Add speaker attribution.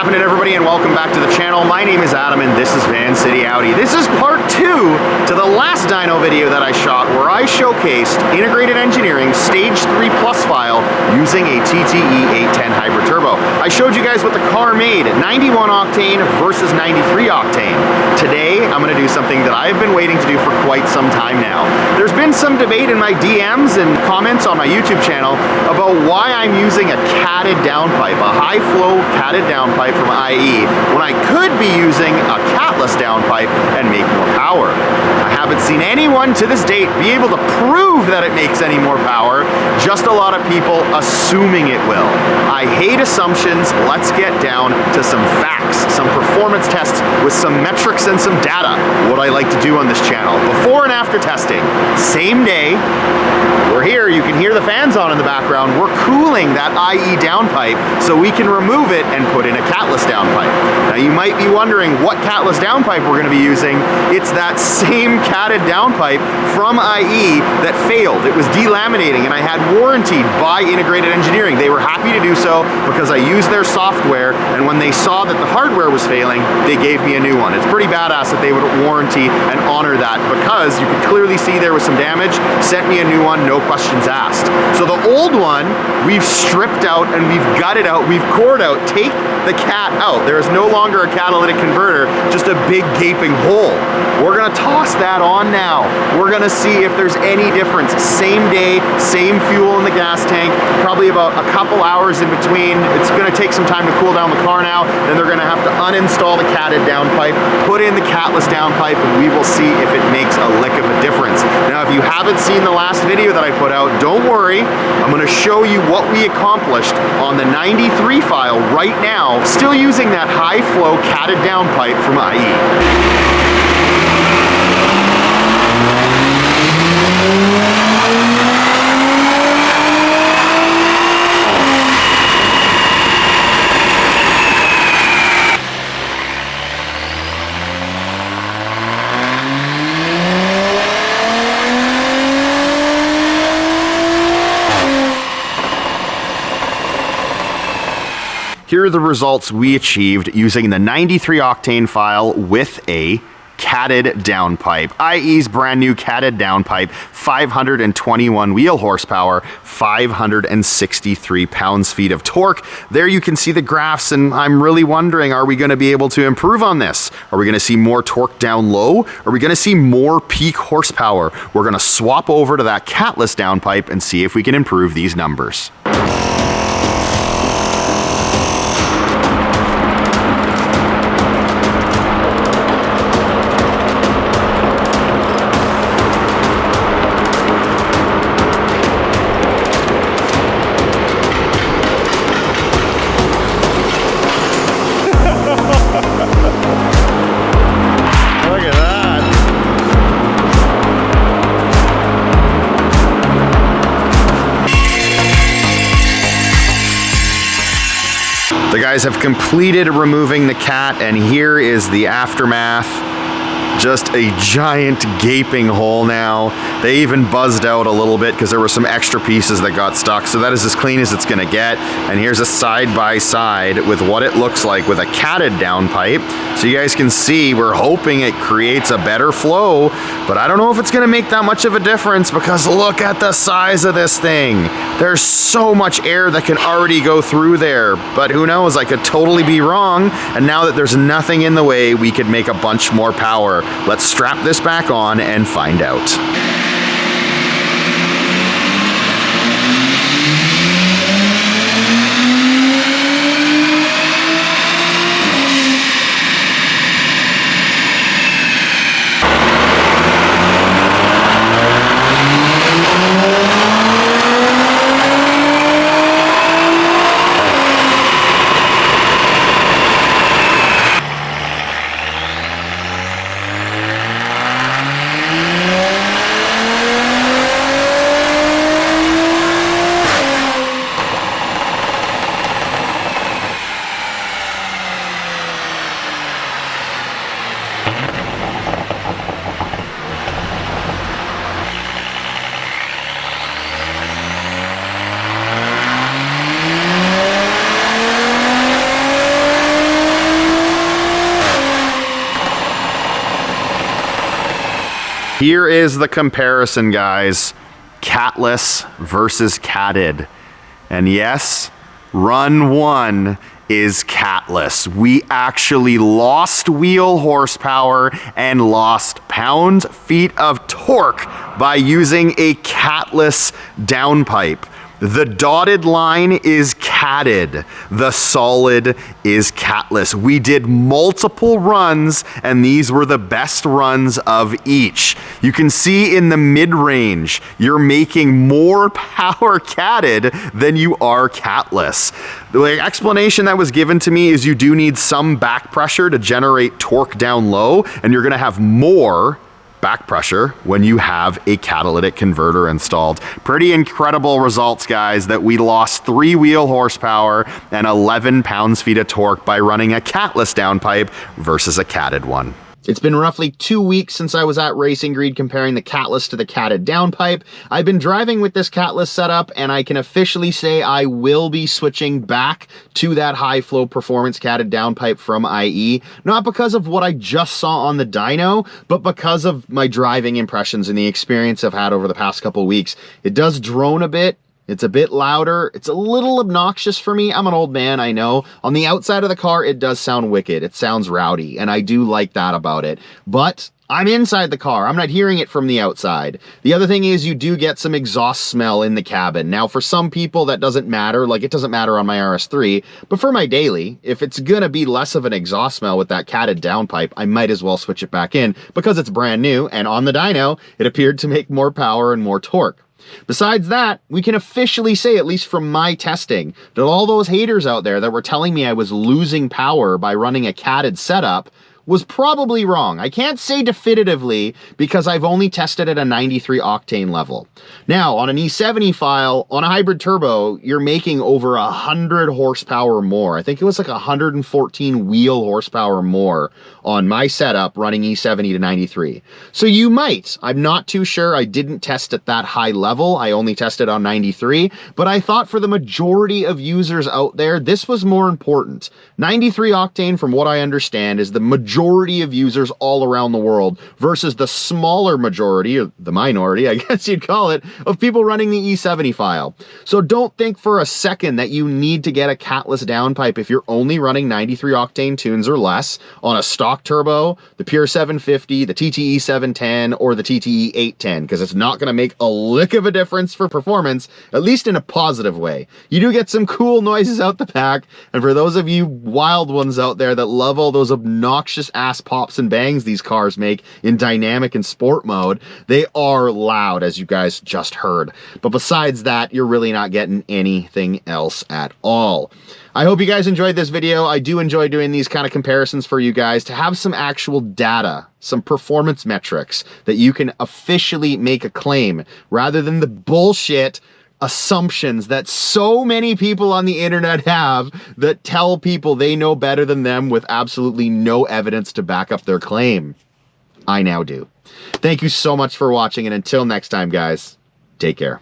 Speaker 1: happening, everybody, and welcome back to the channel. My name is Adam and this is Vancity Audi. This is part 2 to the last dyno video that I shot where I showcased integrated engineering stage 3 plus file using a TTE 810 hybrid turbo. I showed you guys what the car made, 91 octane versus 93 octane. Today, I'm gonna do something that I've been waiting to do for quite some time now. There's been some debate in my DMs and comments on my YouTube channel about why I'm using a catted downpipe, a high flow catted downpipe from IE, when I could be using a catless downpipe and make more power. I haven't seen anyone to this date be able to prove that it makes any more power, just a lot of people assuming it will. I hate assumptions. Let's get down to some facts, some performance tests with some metrics and some data, what I like to do on this channel. Before and after testing, same day, we're here, you can hear the fans on in the background. We're cooling that IE downpipe so we can remove it and put in a catless downpipe. Now you might be wondering what catless downpipe we're gonna be using. It's that same catted downpipe from IE that failed. It was delaminating and I had warranted by Integrated Engineering. They were happy to do so because I used their software, and when they saw that the hardware was failing, they gave me a new one. It's pretty badass that they would warranty and honor that because you could clearly see there was some damage, sent me a new one, no questions asked. So the old one, we've stripped out and we've gutted out, we've cored out, take the cat out. There is no longer a catalytic converter, just a big gaping hole. We're gonna toss that on now. We're gonna see if there's any difference. Same day, same fuel in the gas tank, probably about a couple hours in between. It's gonna take some time to cool down the car now, then they're gonna have to uninstall the catted downpipe, put in the catless downpipe, and we will see if it makes a lick of a difference. Now, if you haven't seen the last video that I put out, don't worry. I'm gonna show you what we accomplished on the 93 file right now, still using that high flow catted downpipe from IE. Here are the results we achieved using the 93 octane file with a catted downpipe. IE's brand new catted downpipe, 521 wheel horsepower, 563 pounds-feet of torque. There you can see the graphs, and I'm really wondering, are we gonna be able to improve on this? Are we gonna see more torque down low? Are we gonna see more peak horsepower? We're gonna swap over to that catless downpipe and see if we can improve these numbers. The guys have completed removing the cat, and here is the aftermath. Just a giant gaping hole now. They even buzzed out a little bit because there were some extra pieces that got stuck. So that is as clean as it's gonna get. And here's a side-by-side with what it looks like with a catted downpipe. So you guys can see, we're hoping it creates a better flow, but I don't know if it's gonna make that much of a difference because look at the size of this thing. There's so much air that can already go through there, but who knows, I could totally be wrong. And now that there's nothing in the way, we could make a bunch more power. Let's strap this back on and find out. Here is the comparison, guys. Catless versus catted. And yes, run one is catless. We actually lost wheel horsepower and lost pound-feet of torque by using a catless downpipe. The dotted line is catted. The solid is catless. We did multiple runs, and these were the best runs of each. You can see in the mid-range, you're making more power catted than you are catless. The explanation that was given to me is you do need some back pressure to generate torque down low, and you're gonna have more back pressure when you have a catalytic converter installed. Pretty incredible results, guys, that we lost 3 wheel horsepower and 11 pounds-feet of torque by running a catless downpipe versus a catted one. It's been roughly 2 weeks since I was at Racing Greed comparing the catless to the catted downpipe. I've been driving with this catless setup, and I can officially say I will be switching back to that high flow performance catted downpipe from IE, not because of what I just saw on the dyno, but because of my driving impressions and the experience I've had over the past couple weeks. It does drone a bit. It's a bit louder. It's a little obnoxious for me. I'm an old man, I know. On the outside of the car, it does sound wicked. It sounds rowdy, and I do like that about it. But I'm inside the car. I'm not hearing it from the outside. The other thing is you do get some exhaust smell in the cabin. Now, for some people, that doesn't matter. Like, it doesn't matter on my RS3. But for my daily, if it's gonna be less of an exhaust smell with that catted downpipe, I might as well switch it back in because it's brand new, and on the dyno, it appeared to make more power and more torque. Besides that, we can officially say, at least from my testing, that all those haters out there that were telling me I was losing power by running a catted setup was probably wrong. I can't say definitively because I've only tested at a 93 octane level. Now, on an E70 file, on a hybrid turbo, you're making over 100 horsepower more. I think it was like 114 wheel horsepower more on my setup running E70 to 93. So you might. I'm not too sure. I didn't test at that high level. I only tested on 93, but I thought for the majority of users out there, this was more important. 93 octane, from what I understand, is the majority of users all around the world versus the smaller majority, or the minority, I guess you'd call it, of people running the E70 file. So don't think for a second that you need to get a catless downpipe if you're only running 93 octane tunes or less on a stock turbo, the Pure 750, the TTE 710, or the TTE 810, because it's not going to make a lick of a difference for performance, at least in a positive way. You do get some cool noises out the back, and for those of you wild ones out there that love all those obnoxious ass pops and bangs these cars make in dynamic and sport mode, they are loud, as you guys just heard. But besides that, you're really not getting anything else at all. I hope you guys enjoyed this video. I do enjoy doing these kind of comparisons for you guys to have some actual data, some performance metrics that you can officially make a claim rather than the bullshit assumptions that so many people on the internet have that tell people they know better than them with absolutely no evidence to back up their claim. I now do. Thank you so much for watching, and until next time, guys, take care.